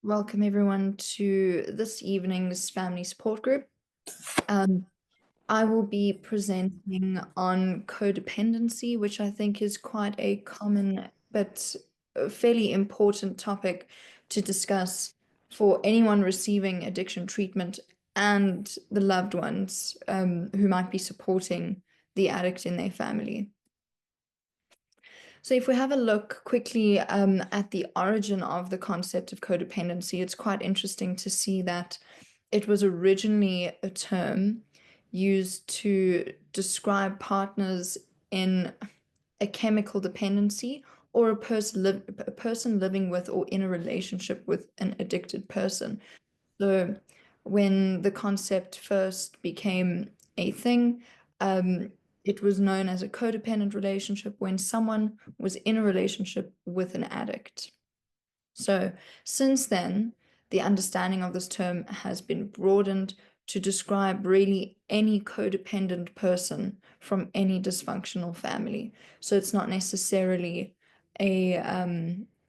Welcome everyone to this evening's family support group. I will be presenting on codependency, which I think is quite a common but fairly important topic to discuss for anyone receiving addiction treatment and the loved ones who might be supporting the addict in their family. So if we have a look quickly at the origin of the concept of codependency, it's quite interesting to see that it was originally a term used to describe partners in a chemical dependency or a person living with or in a relationship with an addicted person. So when the concept first became a thing, it was known as a codependent relationship when someone was in a relationship with an addict. So since then, the understanding of this term has been broadened to describe really any codependent person from any dysfunctional family. So it's not necessarily a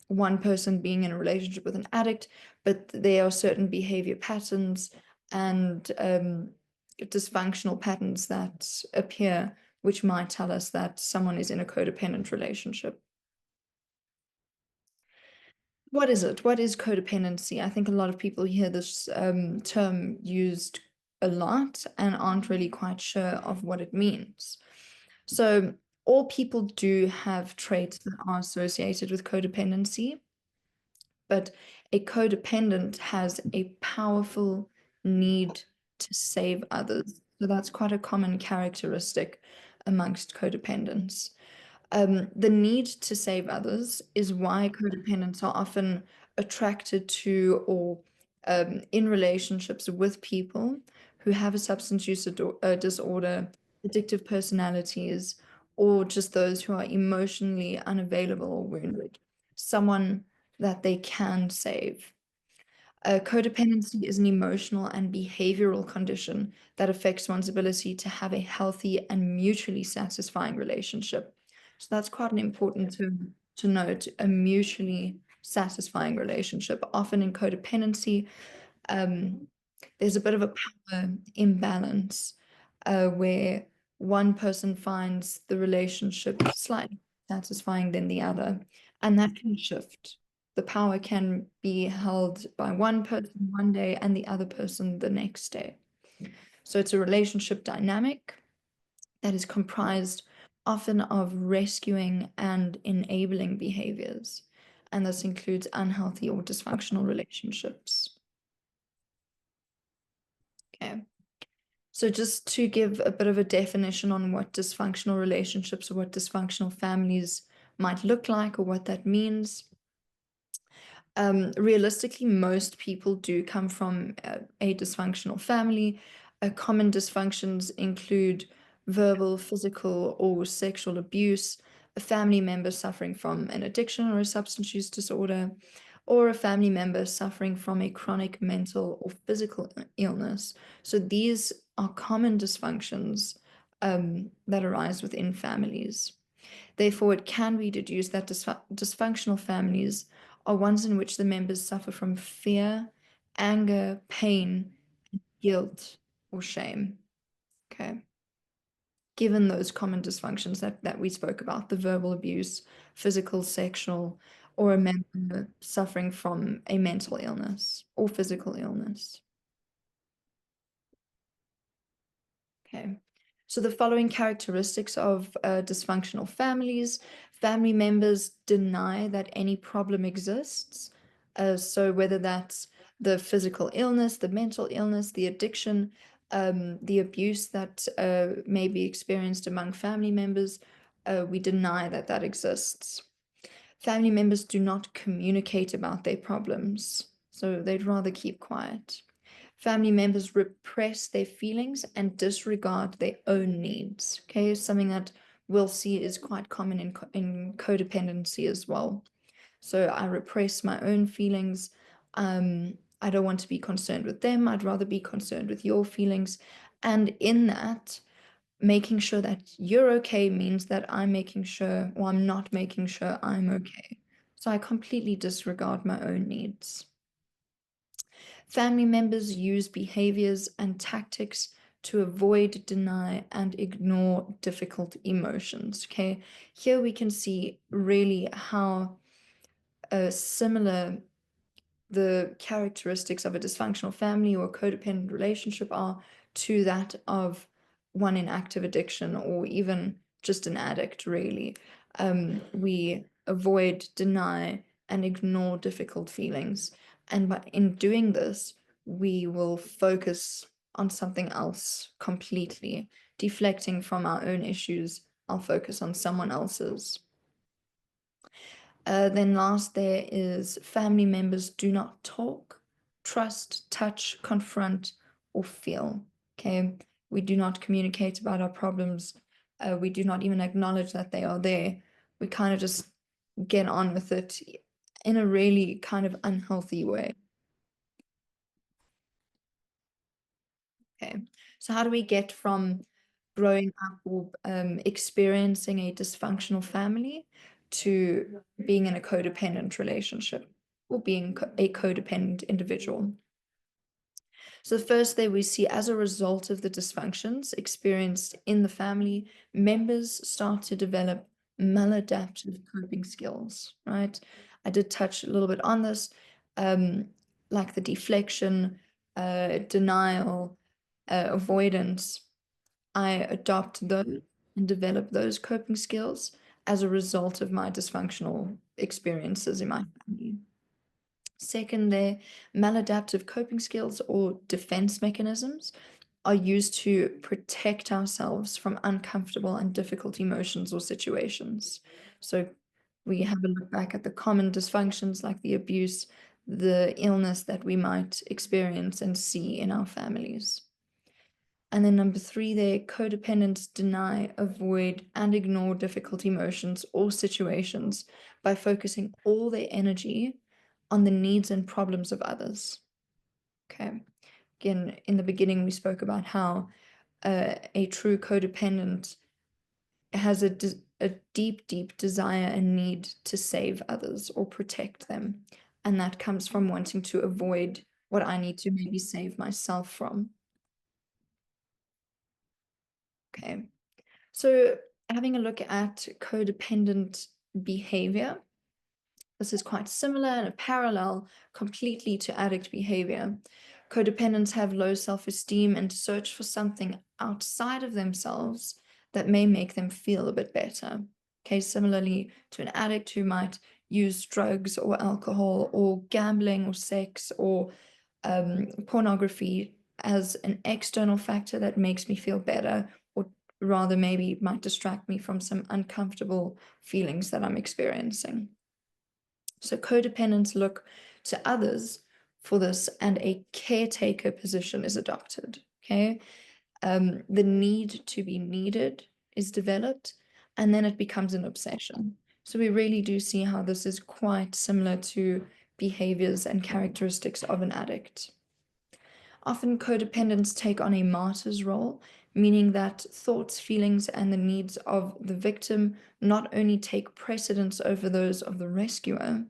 one person being in a relationship with an addict, but there are certain behavior patterns and dysfunctional patterns that appear, which might tell us that someone is in a codependent relationship. What is it? What is codependency? I think a lot of people hear this term used a lot and aren't really quite sure of what it means. So all people do have traits that are associated with codependency, but a codependent has a powerful need to save others. So that's quite a common characteristic amongst codependents. The need to save others is why codependents are often attracted to or in relationships with people who have a substance use disorder, addictive personalities, or just those who are emotionally unavailable or wounded. Someone that they can save. Codependency is an emotional and behavioral condition that affects one's ability to have a healthy and mutually satisfying relationship. So that's quite an important term to note, a mutually satisfying relationship. Often in codependency, there's a bit of a power imbalance where one person finds the relationship slightly satisfying than the other, and that can shift. The power can be held by one person one day and the other person the next day. So it's a relationship dynamic that is comprised often of rescuing and enabling behaviors. And this includes unhealthy or dysfunctional relationships. Okay. So just to give a bit of a definition on what dysfunctional relationships or what dysfunctional families might look like or what that means. Realistically, most people do come from a dysfunctional family. Common dysfunctions include verbal, physical, or sexual abuse, a family member suffering from an addiction or a substance use disorder, or a family member suffering from a chronic mental or physical illness. So these are common dysfunctions that arise within families. Therefore, it can be deduced that dysfunctional families are ones in which the members suffer from fear, anger, pain, guilt, or shame. Okay. Given those common dysfunctions that we spoke about, the verbal abuse, physical, sexual, or a member suffering from a mental illness or physical illness. Okay. So the following characteristics of dysfunctional families: family members deny that any problem exists. So whether that's the physical illness, the mental illness, the addiction, the abuse that may be experienced among family members, we deny that that exists. Family members do not communicate about their problems, so they'd rather keep quiet. Family members repress their feelings and disregard their own needs. Okay, something that we'll see is quite common in codependency as well. So I repress my own feelings. I don't want to be concerned with them. I'd rather be concerned with your feelings. And in that, making sure that you're okay means that I'm making sure, or I'm not making sure I'm okay. So I completely disregard my own needs. Family members use behaviors and tactics to avoid, deny, and ignore difficult emotions. Okay, here we can see really how similar the characteristics of a dysfunctional family or codependent relationship are to that of one in active addiction or even just an addict, really. We avoid, deny, and ignore difficult feelings. And in doing this, we will focus on something else completely, deflecting from our own issues. I'll focus on someone else's. Then last, there is family members do not talk, trust, touch, confront, or feel. Okay, we do not communicate about our problems. We do not even acknowledge that they are there. We kind of just get on with it in a really kind of unhealthy way. Okay, so how do we get from growing up or experiencing a dysfunctional family to being in a codependent relationship or being a codependent individual? So the first thing we see, as a result of the dysfunctions experienced in the family, members start to develop maladaptive coping skills, right? I did touch a little bit on this, um, like the deflection, denial, avoidance. I adopt those and develop those coping skills as a result of my dysfunctional experiences in my family. Second, their maladaptive coping skills or defense mechanisms are used to protect ourselves from uncomfortable and difficult emotions or situations. So we have a look back at the common dysfunctions like the abuse, the illness that we might experience and see in our families. And then number three, their codependents deny, avoid, and ignore difficult emotions or situations by focusing all their energy on the needs and problems of others. Okay. Again, in the beginning, we spoke about how a true codependent has a deep, deep desire and need to save others or protect them. And that comes from wanting to avoid what I need to maybe save myself from. Okay. So having a look at codependent behavior, this is quite similar and a parallel completely to addict behavior. Codependents have low self-esteem and search for something outside of themselves that may make them feel a bit better. Okay, similarly to an addict who might use drugs or alcohol or gambling or sex or pornography as an external factor that makes me feel better, or rather maybe might distract me from some uncomfortable feelings that I'm experiencing. So codependents look to others for this, and a caretaker position is adopted. Okay, the need to be needed is developed, and then it becomes an obsession. So we really do see how this is quite similar to behaviors and characteristics of an addict. Often codependents take on a martyr's role, meaning that thoughts, feelings, and the needs of the victim not only take precedence over those of the rescuer,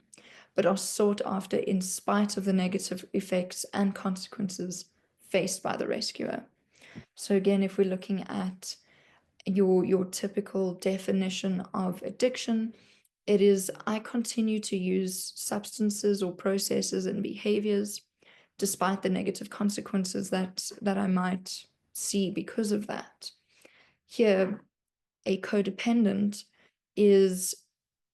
but are sought after in spite of the negative effects and consequences faced by the rescuer. So again, if we're looking at your typical definition of addiction, it is, I continue to use substances or processes and behaviors despite the negative consequences that I might see because of that. Here, a codependent is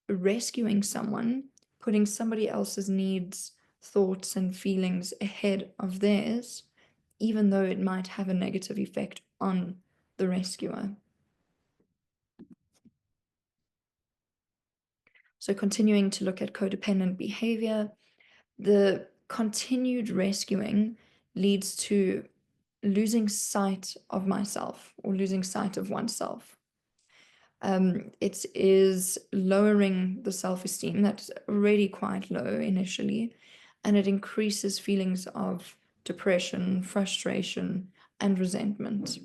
rescuing someone, putting somebody else's needs, thoughts, and feelings ahead of theirs, even though it might have a negative effect on the rescuer. So continuing to look at codependent behavior, the continued rescuing leads to losing sight of myself or losing sight of oneself. It is lowering the self-esteem that's already quite low initially, and it increases feelings of depression, frustration, and resentment.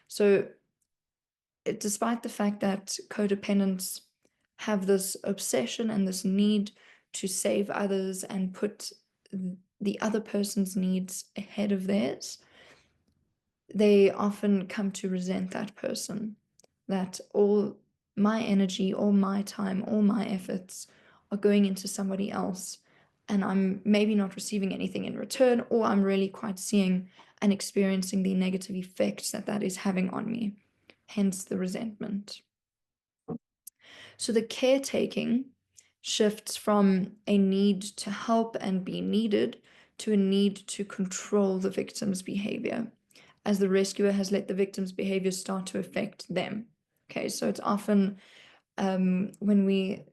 So despite the fact that codependents have this obsession and this need to save others and put the other person's needs ahead of theirs, they often come to resent that person, that all my energy, all my time, all my efforts are going into somebody else, and I'm maybe not receiving anything in return, or I'm really quite seeing and experiencing the negative effects that that is having on me, hence the resentment. So the caretaking shifts from a need to help and be needed to a need to control the victim's behavior, as the rescuer has let the victim's behavior start to affect them. Okay, so it's often when we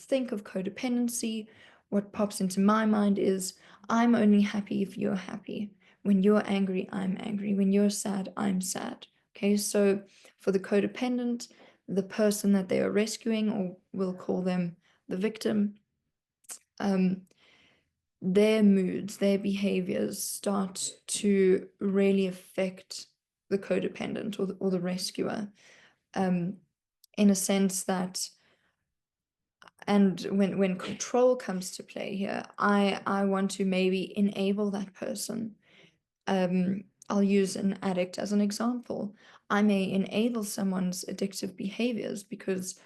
think of codependency, what pops into my mind is I'm only happy if you're happy. When you're angry, I'm angry. When you're sad, I'm sad. Okay, so for the codependent, the person that they are rescuing, or we'll call them the victim, their moods, their behaviors start to really affect the codependent or the rescuer, in a sense that, and when control comes to play here, I want to maybe enable that person. I'll use an addict as an example. I may enable someone's addictive behaviors because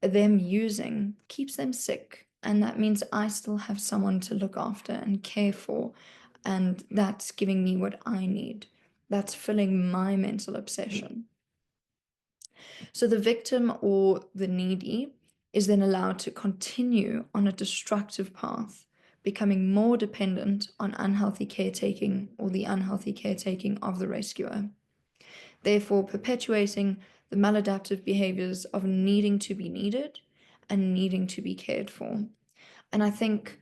them using keeps them sick. And that means I still have someone to look after and care for. And that's giving me what I need. That's filling my mental obsession. So the victim or the needy is then allowed to continue on a destructive path, becoming more dependent on unhealthy caretaking or the unhealthy caretaking of the rescuer, therefore perpetuating the maladaptive behaviors of needing to be needed and needing to be cared for. And I think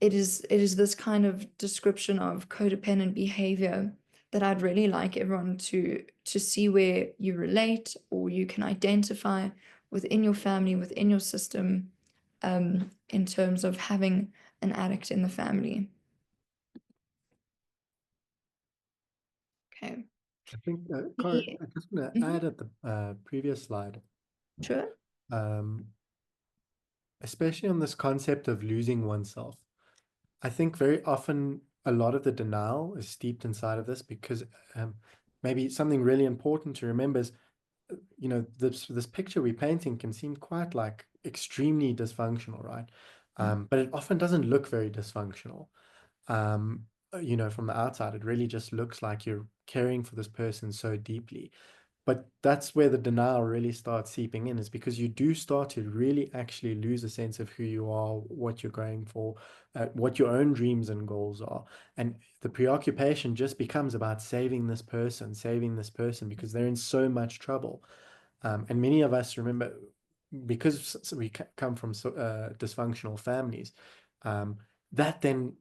it is this kind of description of codependent behavior that I'd really like everyone to see where you relate or you can identify within your family, within your system, in terms of having an addict in the family. Okay. I think, Cara, I just want to add at the previous slide, Sure. um, especially on this concept of losing oneself. I think very often a lot of the denial is steeped inside of this because maybe something really important to remember is, this picture we're painting can seem quite like extremely dysfunctional, right? But it often doesn't look very dysfunctional. From the outside, it really just looks like you're caring for this person so deeply. But that's where the denial really starts seeping in, is because you do start to really actually lose a sense of who you are, what you're going for, what your own dreams and goals are. And the preoccupation just becomes about saving this person, because they're in so much trouble. And many of us remember, because we come from dysfunctional families, that then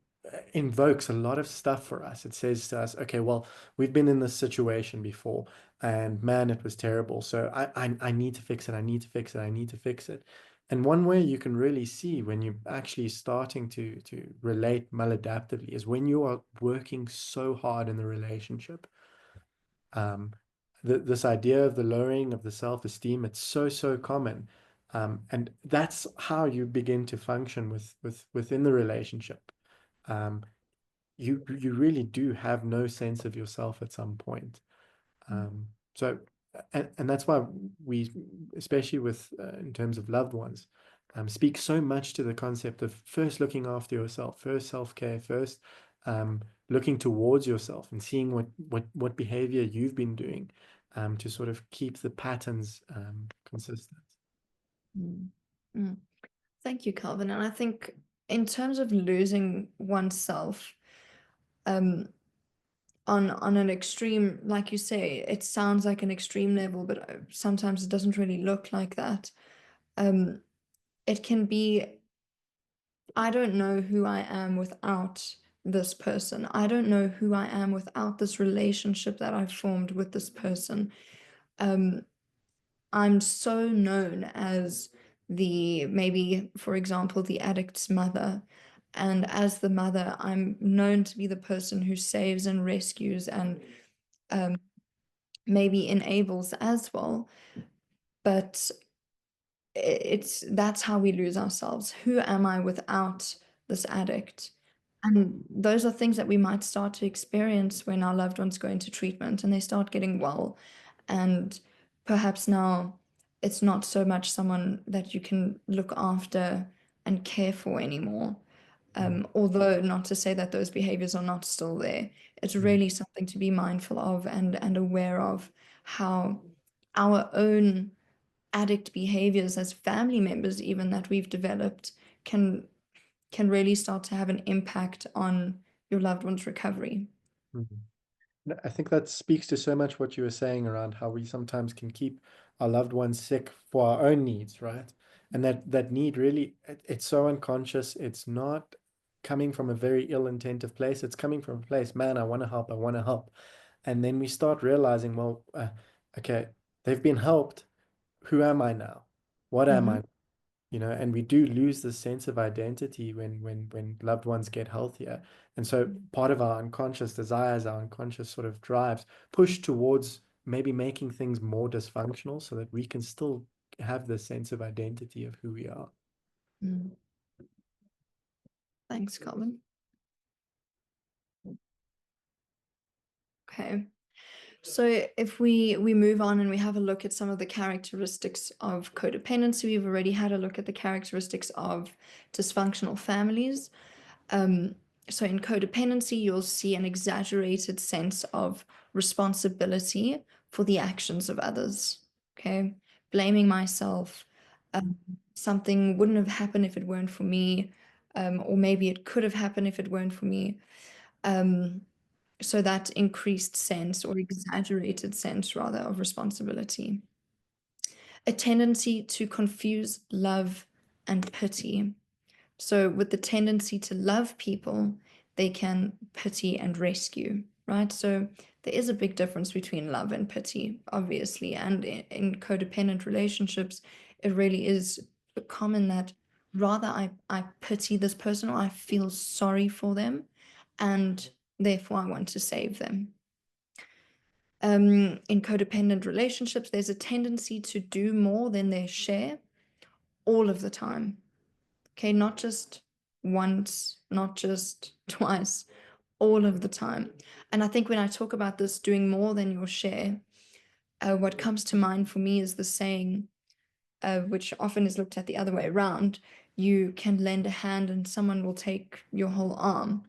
invokes a lot of stuff for us. It says to us, okay, well, we've been in this situation before, and man, it was terrible. So I need to fix it. I need to fix it. I need to fix it. And one way you can really see when you're actually starting to relate maladaptively is when you are working so hard in the relationship. Um, this idea of the lowering of the self-esteem, it's so common. And that's how you begin to function within the relationship. Um, you really do have no sense of yourself at some point. So, and that's why we, especially with in terms of loved ones, speak so much to the concept of first looking after yourself, first self-care, first looking towards yourself and seeing what behavior you've been doing to sort of keep the patterns consistent. Mm. Mm. Thank you, Calvin. And I think in terms of losing oneself, on an extreme, like you say, it sounds like an extreme level, but sometimes it doesn't really look like that. It can be, I don't know who I am without this person. I don't know who I am without this relationship that I've formed with this person. I'm so known as maybe, for example, the addict's mother. And as the mother, I'm known to be the person who saves and rescues and maybe enables as well. But that's how we lose ourselves. Who am I without this addict? And those are things that we might start to experience when our loved ones go into treatment and they start getting well. And perhaps now it's not so much someone that you can look after and care for anymore. Although not to say that those behaviors are not still there. It's Mm. really something to be mindful of and aware of how our own addict behaviors as family members, even that we've developed, can really start to have an impact on your loved one's recovery. Mm. I think that speaks to so much what you were saying around how we sometimes can keep our loved ones sick for our own needs, right? And that need really, it's so unconscious. It's not coming from a very ill-intentive place. It's coming from a place, man, I want to help. I want to help. And then we start realizing, well, okay, they've been helped. Who am I now? What am Mm-hmm. I? And we do lose the sense of identity when loved ones get healthier. And so part of our unconscious desires, our unconscious sort of drives, push towards maybe making things more dysfunctional so that we can still have the sense of identity of who we are. Mm. Thanks, Colin. Okay. So if we move on and we have a look at some of the characteristics of codependency, we've already had a look at the characteristics of dysfunctional families. So in codependency, you'll see an exaggerated sense of responsibility for the actions of others. Okay, blaming myself. Um, Something wouldn't have happened if it weren't for me, or maybe it could have happened if it weren't for me. Um, so that increased sense or exaggerated sense, rather, of responsibility. A tendency to confuse love and pity. So, with the tendency to love people, they can pity and rescue, right? So, there is a big difference between love and pity, obviously. And in codependent relationships, it really is common that rather I pity this person or I feel sorry for them, and therefore I want to save them. In codependent relationships, there's a tendency to do more than their share all of the time. Okay, not just once, not just twice, all of the time. And I think when I talk about this doing more than your share, what comes to mind for me is the saying, which often is looked at the other way around: you can lend a hand and someone will take your whole arm.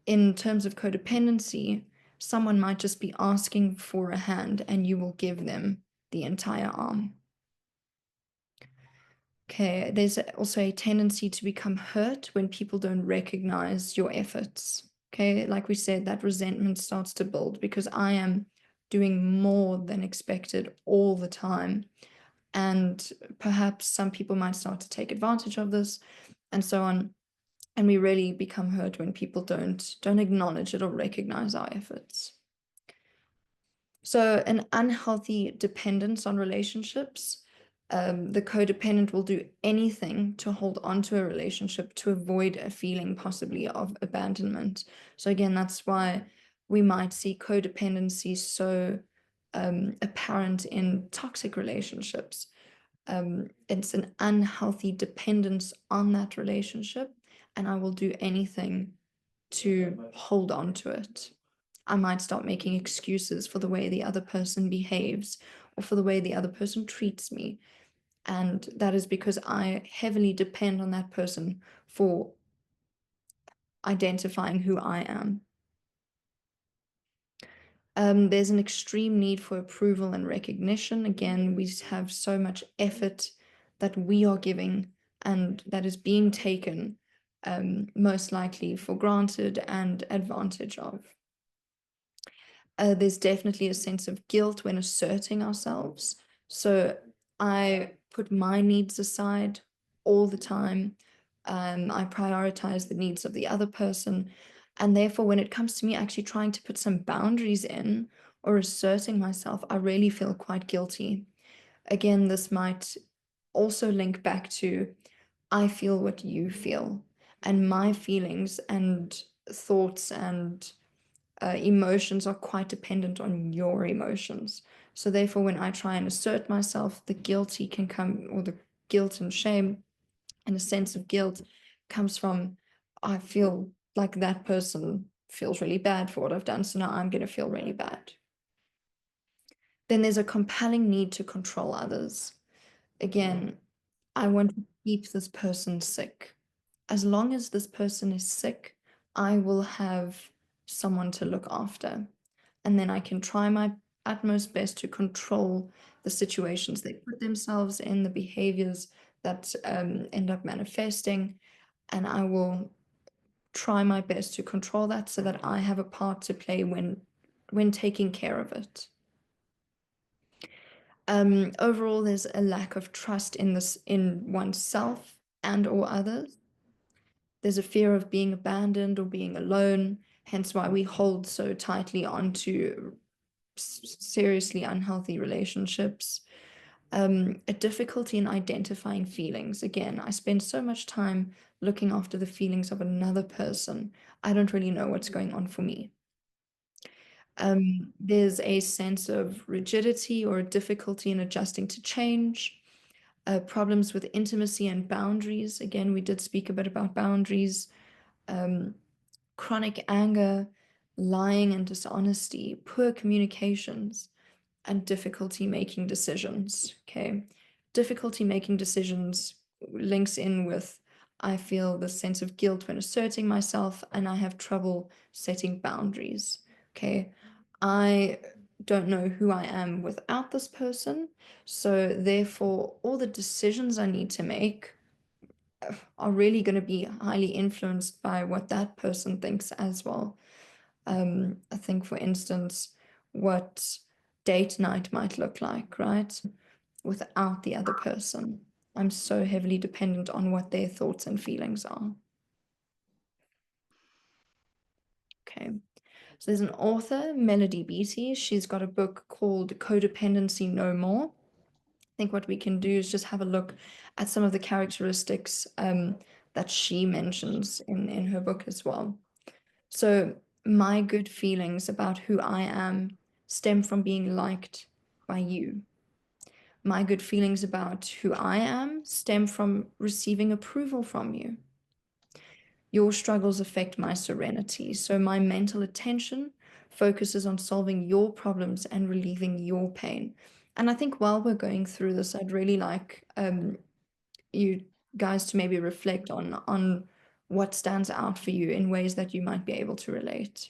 In terms of codependency, someone might just be asking for a hand and you will give them the entire arm. Okay, there's also a tendency to become hurt when people don't recognize your efforts. Okay, like we said, that resentment starts to build because I am doing more than expected all the time. And perhaps some people might start to take advantage of this and so on. And we really become hurt when people don't acknowledge it or recognize our efforts. So an unhealthy dependence on relationships. The codependent will do anything to hold on to a relationship to avoid a feeling possibly of abandonment. So again, that's why we might see codependency so apparent in toxic relationships. It's an unhealthy dependence on that relationship, and I will do anything to hold on to it. I might start making excuses for the way the other person behaves or for the way the other person treats me. And that is because I heavily depend on that person for identifying who I am. There's an extreme need for approval and recognition. Again, we have so much effort that we are giving and that is being taken, most likely for granted and advantage of. There's definitely a sense of guilt when asserting ourselves. So I put my needs aside all the time. I prioritize the needs of the other person. And therefore, when it comes to me actually trying to put some boundaries in or asserting myself, I really feel quite guilty. Again, this might also link back to I feel what you feel, and my feelings and thoughts and emotions are quite dependent on your emotions. So therefore, when I try and assert myself, the guilty can come, or the guilt and shame and a sense of guilt comes from I feel like that person feels really bad for what I've done, so now I'm going to feel really bad. Then there's a compelling need to control others. Again, I want to keep this person sick. As long as this person is sick, I will have someone to look after. And then I can try my utmost best to control the situations they put themselves in, the behaviors that end up manifesting. And I will try my best to control that so that I have a part to play when taking care of it. Overall, there's a lack of trust in oneself and or others. There's a fear of being abandoned or being alone, hence why we hold so tightly onto seriously unhealthy relationships. A difficulty in identifying feelings. Again, I spend so much time looking after the feelings of another person. I don't really know what's going on for me. There's a sense of rigidity or difficulty in adjusting to change. Problems with intimacy and boundaries. Again, we did speak a bit about boundaries. Chronic anger, lying and dishonesty, poor communications, and difficulty making decisions. Okay. Difficulty making decisions links in with I feel the sense of guilt when asserting myself, and I have trouble setting boundaries. Okay. I don't know who I am without this person. So therefore, all the decisions I need to make are really going to be highly influenced by what that person thinks as well. I think, for instance, what date night might look like, right? Without the other person. I'm so heavily dependent on what their thoughts and feelings are. Okay. So there's an author, Melody Beattie. She's got a book called Codependency No More. I think what we can do is just have a look at some of the characteristics that she mentions in her book as well. So my good feelings about who I am stem from being liked by you. My good feelings about who I am stem from receiving approval from you. Your struggles affect my serenity. So my mental attention focuses on solving your problems and relieving your pain. And I think while we're going through this, I'd really like you guys to maybe reflect on what stands out for you in ways that you might be able to relate.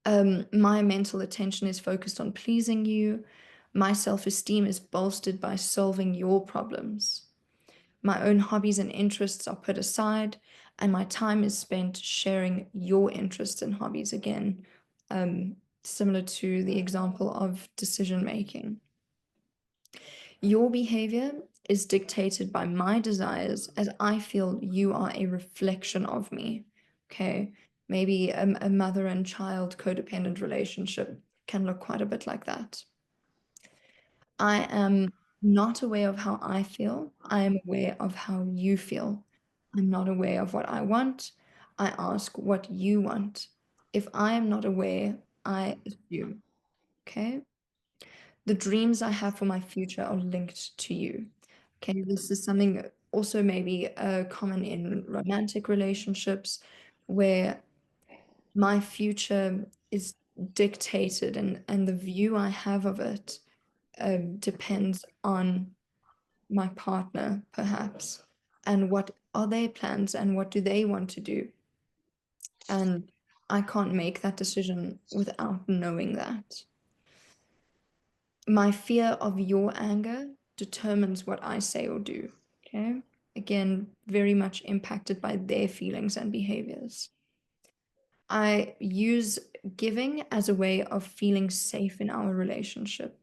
My mental attention is focused on pleasing you. My self-esteem is bolstered by solving your problems. My own hobbies and interests are put aside, and my time is spent sharing your interests and hobbies. Again, similar to the example of decision making. Your behavior is dictated by my desires, as I feel you are a reflection of me. Okay, maybe a mother and child codependent relationship can look quite a bit like that. I am not aware of how I feel. I am aware of how you feel. I'm not aware of what I want. I ask what you want. If I am not aware, I assume. Okay. The dreams I have for my future are linked to you. Okay. This is something also maybe common in romantic relationships where my future is dictated and the view I have of it depends on my partner, perhaps, and what are their plans and what do they want to do. And I can't make that decision without knowing that. My fear of your anger determines what I say or do. Okay. Again, very much impacted by their feelings and behaviors. I use giving as a way of feeling safe in our relationship.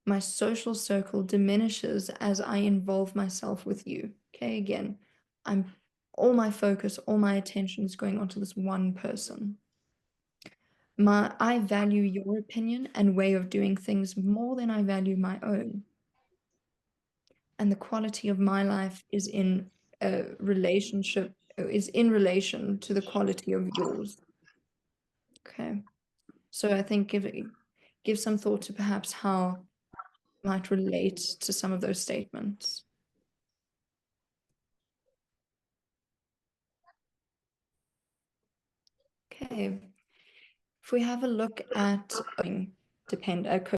My social circle diminishes as I involve myself with you. Okay, again, I'm all my focus, all my attention is going onto this one person. I value your opinion and way of doing things more than I value my own. And the quality of my life is in a relationship, is in relation to the quality of yours. Okay. So I think give some thought to perhaps how might relate to some of those statements. Okay. If we have a look at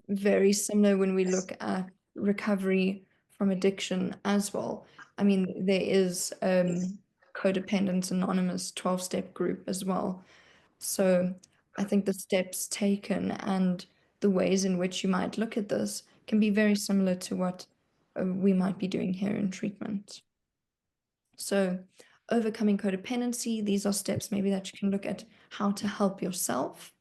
very similar when we look at recovery from addiction as well. I mean, there is Codependent Anonymous 12-step group as well. So I think the steps taken and the ways in which you might look at this can be very similar to what we might be doing here in treatment. So overcoming codependency, these are steps maybe that you can look at how to help yourself.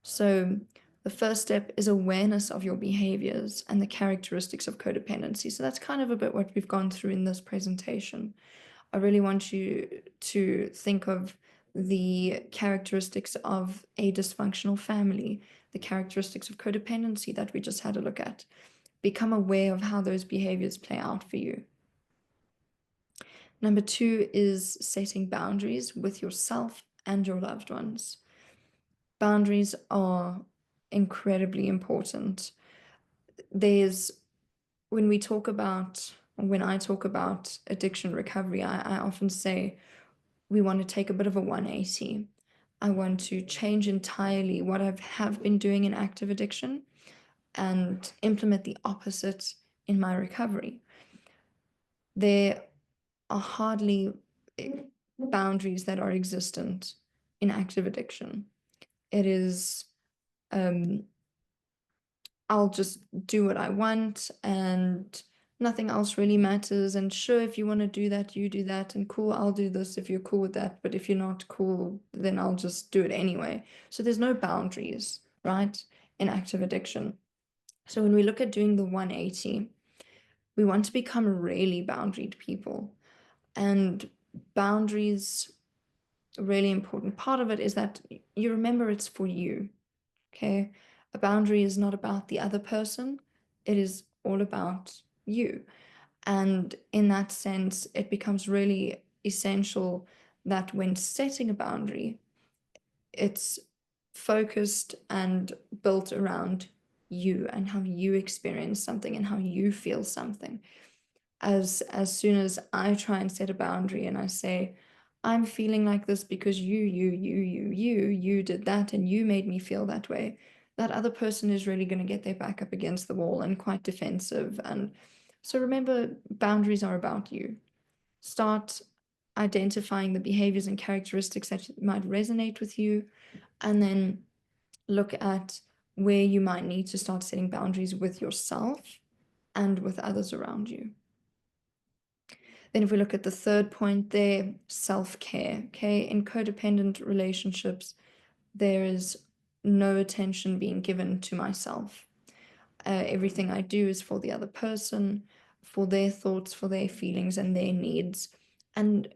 So the first step is awareness of your behaviors and the characteristics of codependency. So that's kind of a bit what we've gone through in this presentation. I really want you to think of the characteristics of a dysfunctional family, the characteristics of codependency that we just had a look at. Become aware of how those behaviors play out for you. Number 2 is setting boundaries with yourself and your loved ones. Boundaries are incredibly important. When I talk about addiction recovery, I often say we want to take a bit of a 180. I want to change entirely what I have been doing in active addiction and implement the opposite in my recovery. There are hardly boundaries that are existent in active addiction. It is, I'll just do what I want and nothing else really matters. And sure, if you want to do that, you do that. And cool, I'll do this if you're cool with that. But if you're not cool, then I'll just do it anyway. So there's no boundaries, right, in active addiction. So when we look at doing the 180, we want to become really boundaried people. And boundaries, a really important part of it is that you remember it's for you. Okay. A boundary is not about the other person. It is all about you. And in that sense, it becomes really essential that when setting a boundary, it's focused and built around you and how you experience something and how you feel something. As soon as I try and set a boundary and I say, I'm feeling like this because you did that and you made me feel that way, that other person is really going to get their back up against the wall and quite defensive. And so remember, boundaries are about you. Start identifying the behaviors and characteristics that might resonate with you, and then look at where you might need to start setting boundaries with yourself and with others around you. Then if we look at the third point there, self-care, okay? In codependent relationships, there is no attention being given to myself. Everything I do is for the other person, for their thoughts, for their feelings and their needs. And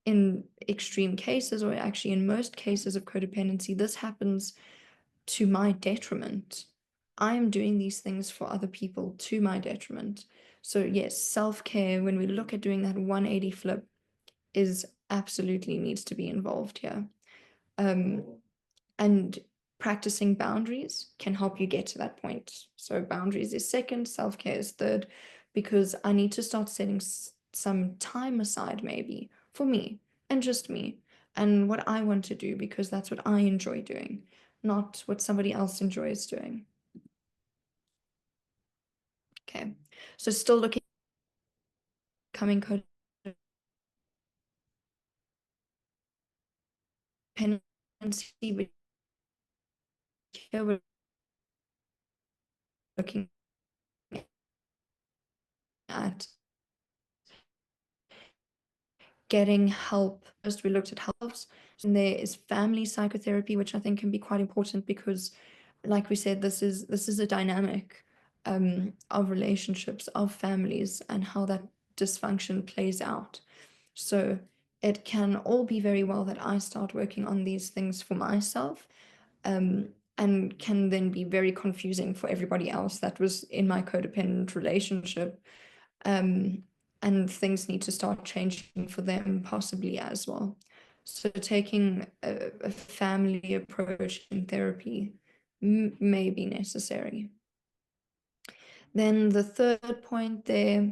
in extreme cases, or actually in most cases of codependency, this happens to my detriment. I am doing these things for other people to my detriment. So yes, self-care, when we look at doing that 180 flip, is absolutely needs to be involved here. And practicing boundaries can help you get to that point. So boundaries is second, self-care is third, because I need to start setting some time aside maybe for me and just me and what I want to do, because that's what I enjoy doing, not what somebody else enjoys doing. Okay, so still looking coming codependency, but here we're looking at getting help. First, we looked at helps, and there is family psychotherapy, which I think can be quite important because, like we said, this is a dynamic of relationships, of families, and how that dysfunction plays out. So it can all be very well that I start working on these things for myself, and can then be very confusing for everybody else that was in my codependent relationship. And things need to start changing for them possibly as well. So taking a family approach in therapy may be necessary. Then the third point there,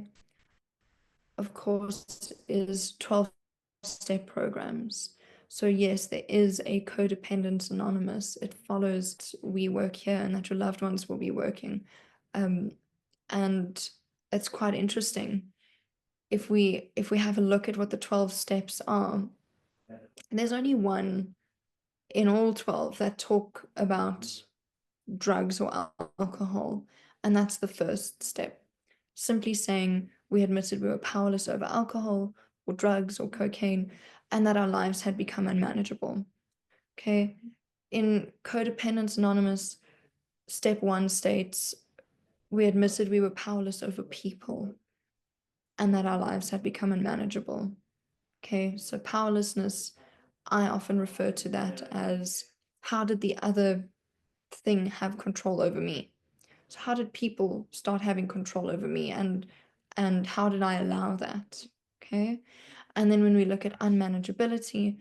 of course, is 12-step programs. So yes, there is a codependent anonymous. It follows we work here and that your loved ones will be working. And it's quite interesting. If we have a look at what the 12 steps are, there's only one in all 12 that talk about drugs or alcohol, and that's the first step. Simply saying we admitted we were powerless over alcohol or drugs or cocaine, and that our lives had become unmanageable. Okay. In Codependence Anonymous, step 1 states we admitted we were powerless over people and that our lives had become unmanageable. Okay, so powerlessness, I often refer to that as how did the other thing have control over me? So how did people start having control over me, and how did I allow that? Okay. And then when we look at unmanageability,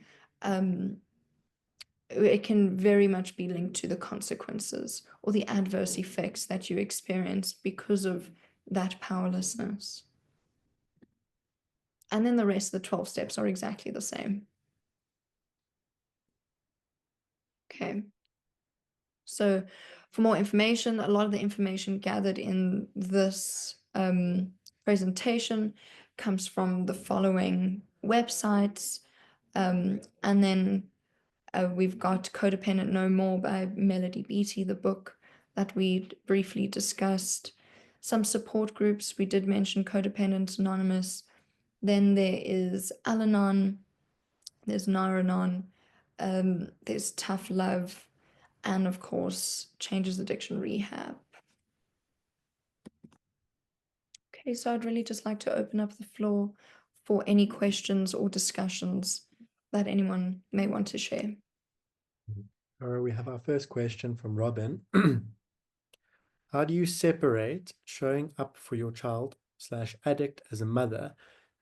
it can very much be linked to the consequences or the adverse effects that you experience because of that powerlessness. And then the rest of the 12 steps are exactly the same. Okay. So for more information, a lot of the information gathered in this presentation comes from the following websites. And then we've got Codependent No More by Melody Beattie, the book that we briefly discussed. Some support groups, we did mention Codependent Anonymous. Then there is Al-Anon, there's Nar-Anon, there's Tough Love, and of course, Changes Addiction Rehab. Okay, so I'd really just like to open up the floor for any questions or discussions that anyone may want to share. All right, we have our first question from Robin. How do you separate showing up for your child/addict as a mother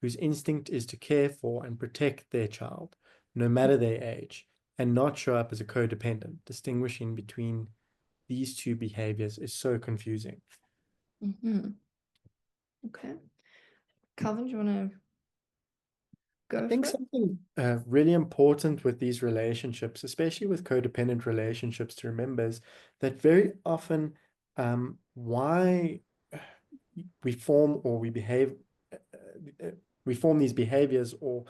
whose instinct is to care for and protect their child, no matter their age, and not show up as a codependent? Distinguishing between these two behaviors is so confusing. Okay. Calvin, do you want to I go think for it? something really important with these relationships, especially with codependent relationships, to remember is that very often why we form or we behave, we form these behaviors, or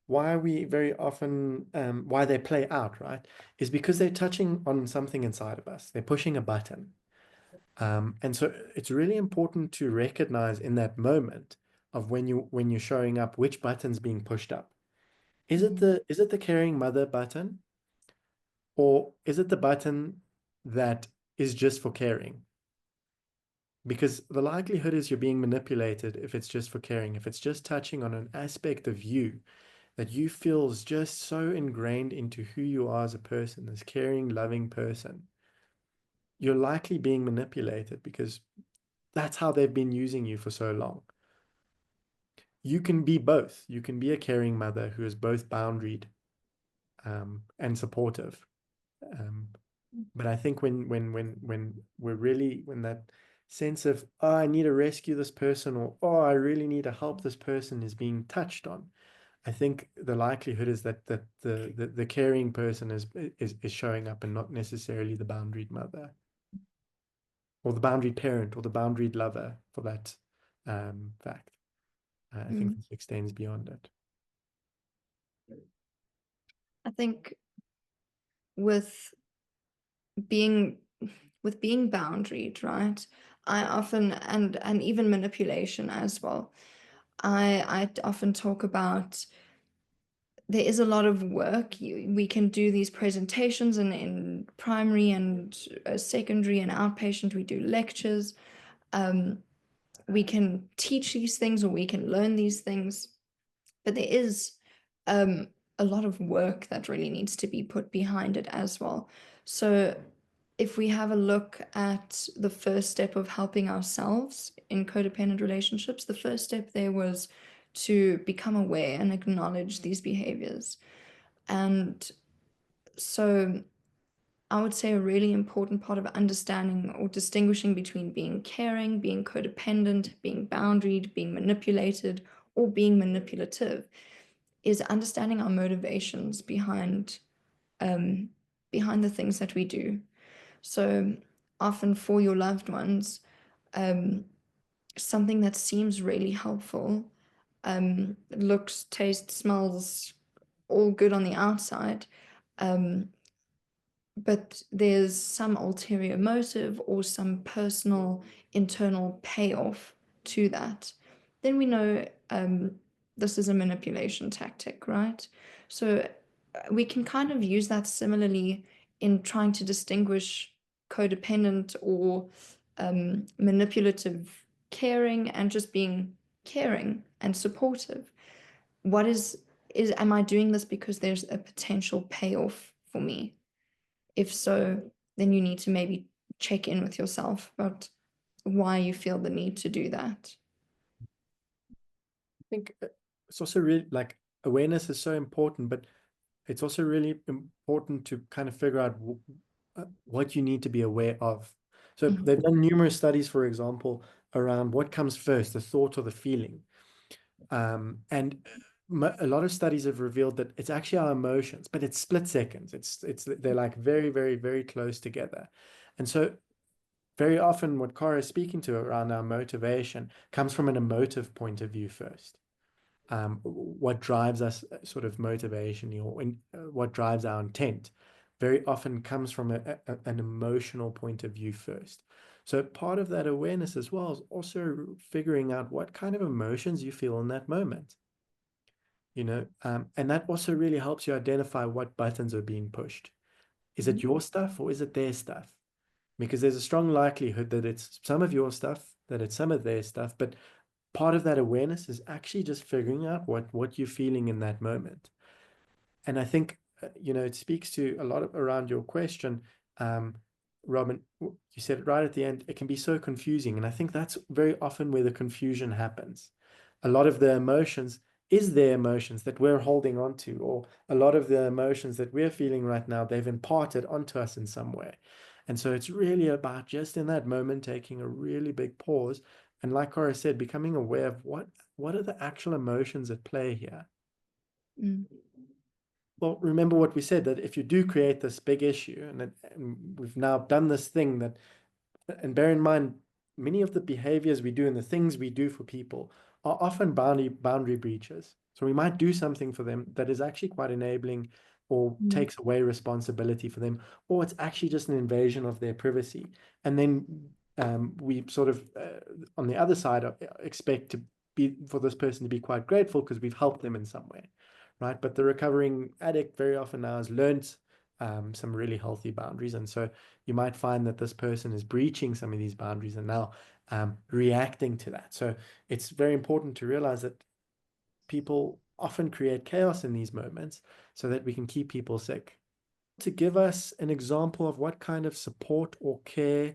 why we very often, why they play out, right, is because they're touching on something inside of us. They're pushing a button. And so it's really important to recognize in that moment of when you're showing up, which button's being pushed up. Is it the caring mother button, or is it the button that is just for caring? Because the likelihood is you're being manipulated if it's just for caring, if it's just touching on an aspect of you that you feel is just so ingrained into who you are as a person, this caring, loving person. You're likely being manipulated because that's how they've been using you for so long. You can be both. You can be a caring mother who is both boundaried and supportive. But I think when we're really, when that sense of, oh, I need to rescue this person, or oh, I really need to help this person is being touched on, I think the likelihood is that the caring person is showing up and not necessarily the boundaried mother or the boundaried parent or the boundaried lover for that fact. I think this extends beyond it. I think with being boundaried, right? I often, and even manipulation as well. I often talk about there is a lot of work. We can do these presentations in primary and secondary and outpatient. We do lectures. We can teach these things or we can learn these things. But there is a lot of work that really needs to be put behind it as well. So if we have a look at the first step of helping ourselves in codependent relationships, the first step there was to become aware and acknowledge these behaviors. And so I would say a really important part of understanding or distinguishing between being caring, being codependent, being boundaried, being manipulated, or being manipulative is understanding our motivations um, behind the things that we do. So often for your loved ones, um, something that seems really helpful, looks, tastes, smells all good on the outside, um, but there's some ulterior motive or some personal internal payoff to that, then we know this is a manipulation tactic, right? So we can kind of use that similarly in trying to distinguish codependent or manipulative caring and just being caring and supportive. What is am I doing this because there's a potential payoff for me? If so, then you need to maybe check in with yourself about why you feel the need to do that. I think it's also really like awareness is so important, but it's also really important to kind of figure out what you need to be aware of. So Mhm. they've done numerous studies, for example, around what comes first, the thought or the feeling. And a lot of studies have revealed that it's actually our emotions, but it's split seconds. They're like very, very, very close together. And so very often what Cara is speaking to around our motivation comes from an emotive point of view first. What drives us sort of motivation, or what drives our intent very often comes from an emotional point of view first. So part of that awareness as well is also figuring out what kind of emotions you feel in that moment, and that also really helps you identify what buttons are being pushed. Is it your stuff or is it their stuff? Because there's a strong likelihood that it's some of your stuff, that it's some of their stuff, but part of that awareness is actually just figuring out what you're feeling in that moment. And I think it speaks to a lot of around your question, Robin. You said it right at the end. It can be so confusing, and I think that's very often where the confusion happens. A lot of the emotions is their emotions that we're holding on to, or a lot of the emotions that we're feeling right now, they've imparted onto us in some way. And so it's really about just in that moment taking a really big pause, and like Cora said, becoming aware of what are the actual emotions at play here. Mm. Well, remember what we said, that if you do create this big issue, and we've now done this thing that, and bear in mind, many of the behaviors we do and the things we do for people are often boundary breaches. So we might do something for them that is actually quite enabling or Mm. takes away responsibility for them, or it's actually just an invasion of their privacy. And then we sort of, on the other side, expect to be for this person to be quite grateful because we've helped them in some way, right? But the recovering addict very often now has learned some really healthy boundaries. And so you might find that this person is breaching some of these boundaries and now reacting to that. So it's very important to realize that people often create chaos in these moments so that we can keep people sick. To give us an example of what kind of support or care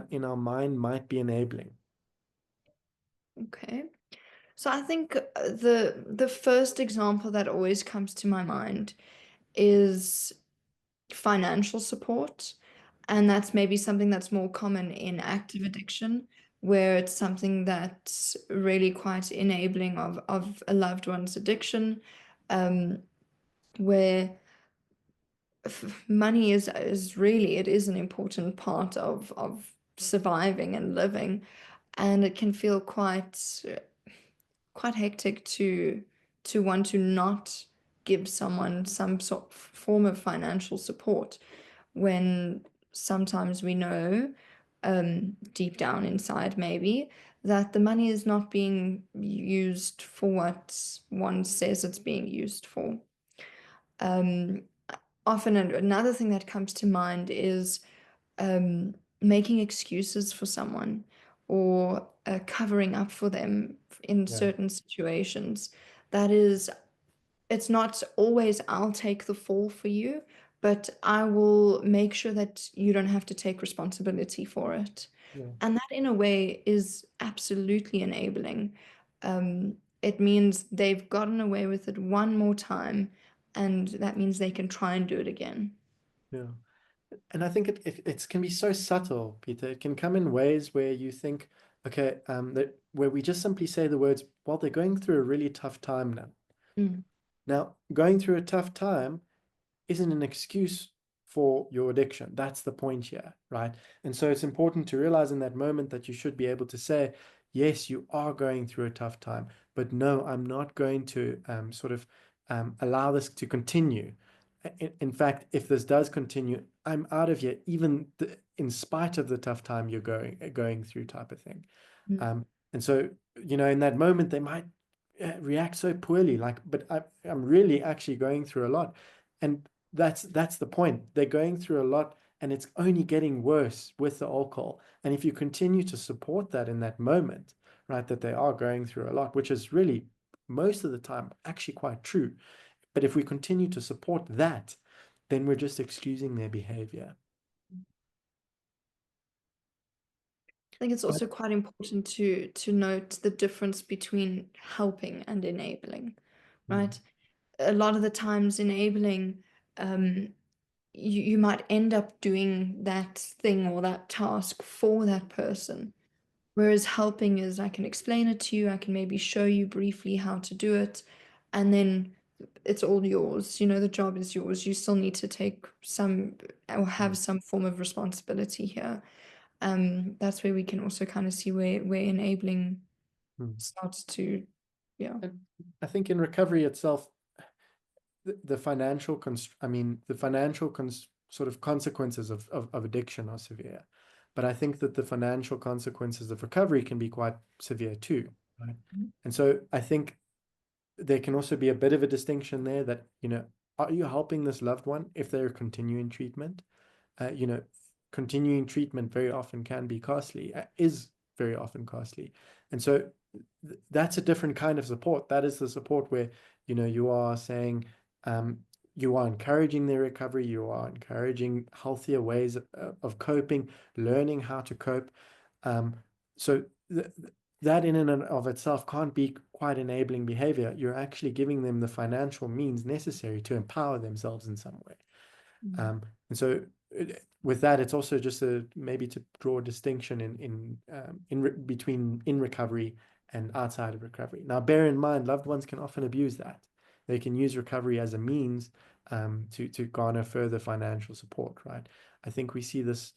in our mind might be enabling. Okay. So I think the first example that always comes to my mind is financial support. And that's maybe something that's more common in active addiction, where it's something that's really quite enabling of a loved one's addiction, um, where money is really, it is an important part of surviving and living, and it can feel quite hectic to want to not give someone some sort of form of financial support when sometimes we know deep down inside maybe that the money is not being used for what one says it's being used for. Um, Often another thing that comes to mind is making excuses for someone or covering up for them in Yeah, certain situations. That is, it's not always I'll take the fall for you, but I will make sure that you don't have to take responsibility for it. yeah, And that, in a way, is absolutely enabling. It means they've gotten away with it one more time, and that means they can try and do it again. yeah. And I think it can be so subtle, Peter. It can come in ways where you think, okay, that where we just simply say the words, well, they're going through a really tough time now. Mm. Now, going through a tough time isn't an excuse for your addiction. That's the point here, right? And so it's important to realize in that moment that you should be able to say, yes, you are going through a tough time, but no, I'm not going to allow this to continue. In fact, if this does continue, I'm out of here, even in spite of the tough time you're going through, type of thing. Mm. And so, in that moment, they might react so poorly, like, but I'm really actually going through a lot. And that's the point. They're going through a lot, and it's only getting worse with the alcohol. And if you continue to support that in that moment, right, that they are going through a lot, which is really most of the time actually quite true. But if we continue to support that, then we're just excusing their behavior. I think it's But also quite important to note the difference between helping and enabling, mm, right? A lot of the times enabling, um, you might end up doing that thing or that task for that person. Whereas helping is I can explain it to you, I can maybe show you briefly how to do it, and then it's all yours. The job is yours. You still need to take some or have mm, some form of responsibility here. That's where we can also kind of see where enabling mm. starts to, yeah. And I think in recovery itself, the financial the financial sort of consequences of addiction are severe, but I think that the financial consequences of recovery can be quite severe too, right? Mhm. And so I think there can also be a bit of a distinction there that, are you helping this loved one if they're continuing treatment? uh, you know, Continuing treatment very often can be costly, is very often costly. And so that's a different kind of support. That is the support where, you are saying, um, you are encouraging their recovery, you are encouraging healthier ways of coping, learning how to cope. Um, so that in and of itself can't be quite enabling behavior. You're actually giving them the financial means necessary to empower themselves in some way. Mhm. And so with that, it's also just maybe to draw a distinction between in recovery and outside of recovery. Now, bear in mind, loved ones can often abuse that. They can use recovery as a means to garner further financial support, right? I think we see this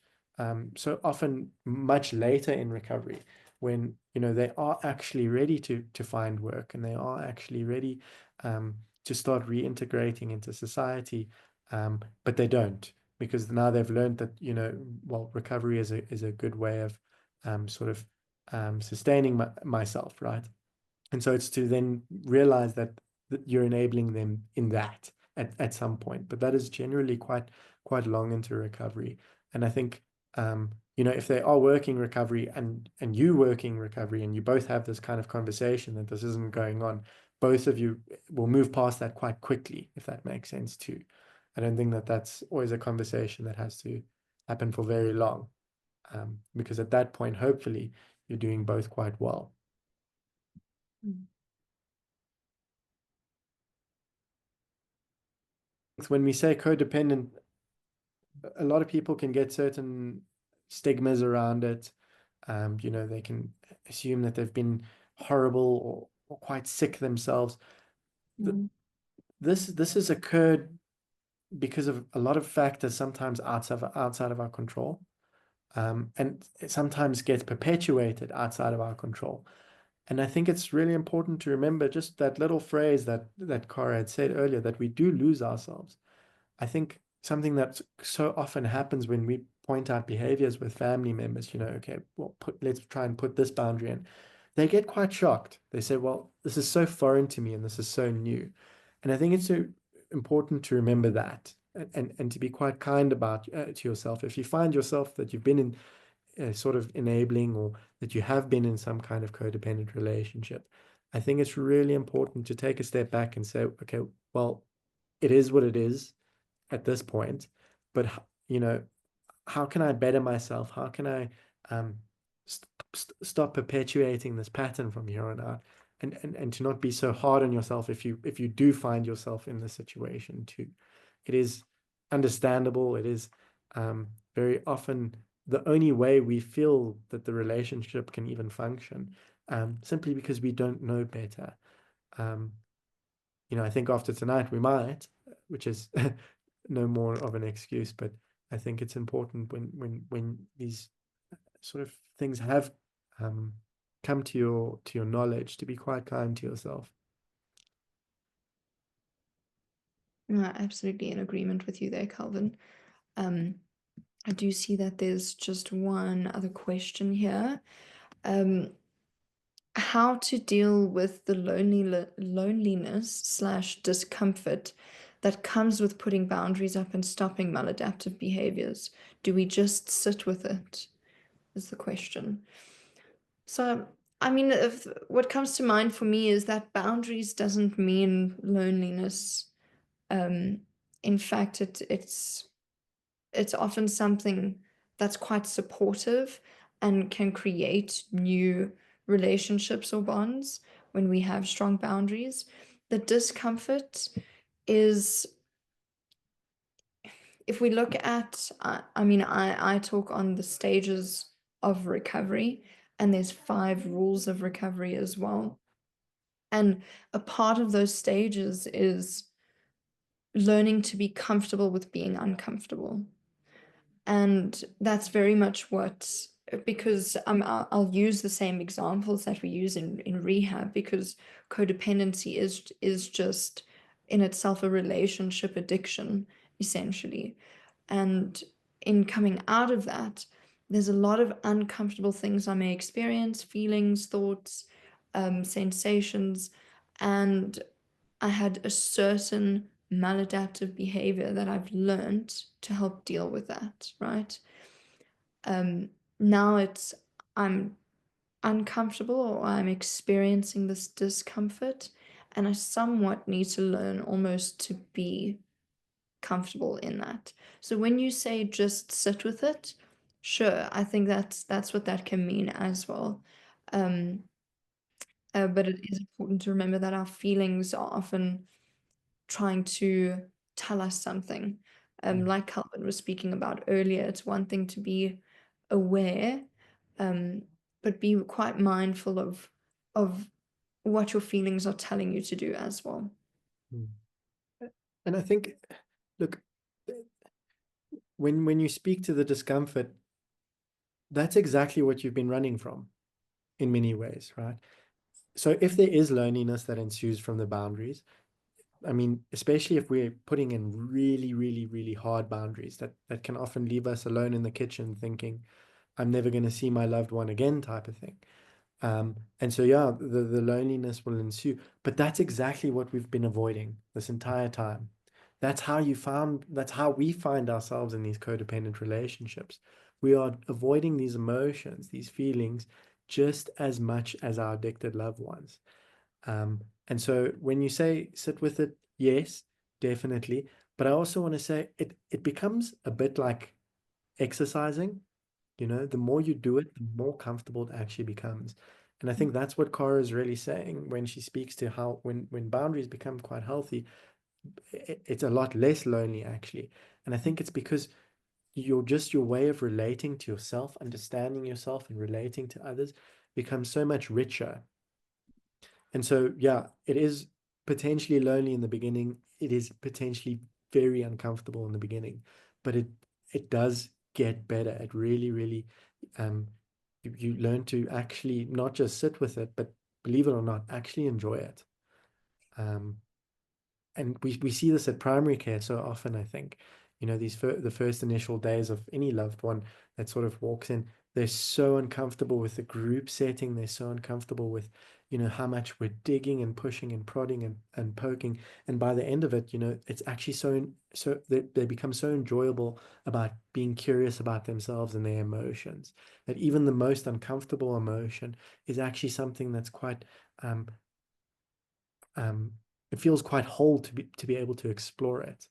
so often much later in recovery when they are actually ready to find work and they are actually ready to start reintegrating into society, but they don't, because now they've learned that, well, recovery is a good way of sustaining myself, right? And so it's to then realize that you're enabling them in that at some point, but that is generally quite long into recovery. And I think, if they are working recovery and you working recovery and you both have this kind of conversation that this isn't going on, both of you will move past that quite quickly, if that makes sense too. I don't think that that's always a conversation that has to happen for very long, because at that point, hopefully, you're doing both quite well. Mm. When we say codependent, a lot of people can get certain stigmas around it. They can assume that they've been horrible or quite sick themselves. Mm. This has occurred because of a lot of factors, sometimes outside of our control, and it sometimes gets perpetuated outside of our control. And I think it's really important to remember just that little phrase that Cara had said earlier, that we do lose ourselves. I think something that so often happens when we point out behaviors with family members, okay, well, let's try and put this boundary in. They get quite shocked. They say, well, this is so foreign to me and this is so new. And I think it's so important to remember that and to be quite kind about to yourself. If you find yourself that you've been in sort of enabling, or that you have been in some kind of codependent relationship, I think it's really important to take a step back and say, okay, well, it is what it is at this point, but how can I better myself? How can I um, stop perpetuating this pattern from here on out, and to not be so hard on yourself if you do find yourself in this situation too. It is understandable. It is very often the only way we feel that the relationship can even function, simply because we don't know better. Um, I think after tonight we might, which is no more of an excuse, but I think it's important when these sort of things have um, come to your knowledge to be quite kind to yourself. Absolutely in agreement with you there, Calvin. Um, I do see that there's just one other question here. How to deal with the loneliness slash discomfort that comes with putting boundaries up and stopping maladaptive behaviors. Do we just sit with it? Is the question. So, I mean, what comes to mind for me is that boundaries doesn't mean loneliness. Um, in fact, it's often something that's quite supportive and can create new relationships or bonds when we have strong boundaries. The discomfort is, if we look at, I mean, I talk on the stages of recovery, and there's 5 rules of recovery as well. And a part of those stages is learning to be comfortable with being uncomfortable. And that's very much what, because I'll use the same examples that we use in rehab, because codependency is just in itself a relationship addiction, essentially. And in coming out of that, there's a lot of uncomfortable things I may experience, feelings, thoughts, sensations, and I had a certain maladaptive behavior that I've learned to help deal with that, right? Now I'm uncomfortable, or I'm experiencing this discomfort, and I somewhat need to learn almost to be comfortable in that. So when you say just sit with it, sure, I think that's what that can mean as well. Um, but it is important to remember that our feelings are often trying to tell us something. Mm, Like Calvin was speaking about earlier, it's one thing to be aware, um, but be quite mindful of what your feelings are telling you to do as well. mm. And I think, look, when you speak to the discomfort, that's exactly what you've been running from in many ways, right? So if there is loneliness that ensues from the boundaries, I mean, especially if we're putting in really, really, really hard boundaries that can often leave us alone in the kitchen thinking, I'm never going to see my loved one again, type of thing. And so, yeah, the loneliness will ensue. But that's exactly what we've been avoiding this entire time. That's how we find ourselves in these codependent relationships. We are avoiding these emotions, these feelings, just as much as our addicted loved ones. And so when you say sit with it, yes, definitely. But I also want to say it becomes a bit like exercising. The more you do it, the more comfortable it actually becomes. And I think that's what Cara is really saying when she speaks to how when boundaries become quite healthy, it's a lot less lonely actually. And I think it's because your way of relating to yourself, understanding yourself and relating to others becomes so much richer. And so, yeah, it is potentially lonely in the beginning. It is potentially very uncomfortable in the beginning, but it does get better. It really, really, um, you learn to actually not just sit with it, but believe it or not, actually enjoy it. Um, and we see this at primary care so often, I think. The first initial days of any loved one that sort of walks in, they're so uncomfortable with the group setting. They're so uncomfortable with, how much we're digging and pushing and prodding and poking. And by the end of it, it's actually so they become so enjoyable about being curious about themselves and their emotions, that even the most uncomfortable emotion is actually something that's quite um, um, it feels quite whole to be able to explore it.